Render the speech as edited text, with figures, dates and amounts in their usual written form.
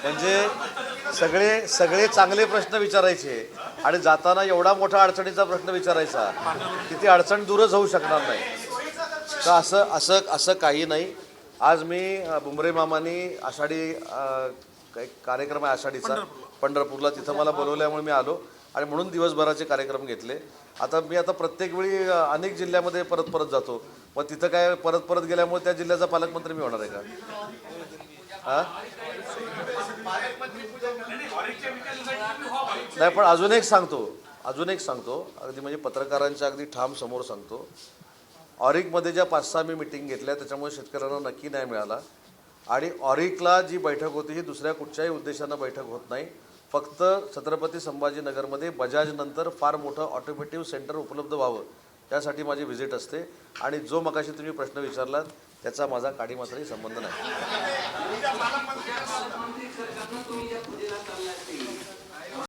म्हणजे सगळे चांगले प्रश्न विचारायचे आणि जाताना एवढा मोठा अडचणीचा प्रश्न विचारायचा की ती अडचण दूरच होऊ शकणार नाही. तर असं असं असं काही नाही. आज मी बुमरे मामानी आषाढी एक कार्यक्रम आहे आषाढीचा पंढरपूरला, तिथं मला बोलवल्यामुळे मी आलो आणि म्हणून दिवसभराचे कार्यक्रम घेतले. आता प्रत्येक वेळी अनेक जिल्ह्यामध्ये परत परत जातो. मग तिथं काय परत परत गेल्यामुळे त्या जिल्ह्याचा पालकमंत्री मी होणार आहे का? हां नाही, पण अजून एक सांगतो अगदी म्हणजे पत्रकारांच्या अगदी ठाम समोर सांगतो. ऑरिकमध्ये ज्या 5-6 मी मिटिंग घेतल्या त्याच्यामुळे शेतकऱ्यांना नक्की न्याय मिळाला. आणि ऑरिकला जी बैठक होती ही दुसऱ्या कुठच्याही उद्देशानं बैठक होत नाही. फक्त छत्रपती संभाजीनगरमध्ये बजाजनंतर फार मोठं ऑटोमेटिव्ह सेंटर उपलब्ध व्हावं त्यासाठी माझी व्हिजिट असते. आणि जो मगाशी तुम्ही प्रश्न विचारलात त्याचा माझा काडीमात्राही संबंध नाही.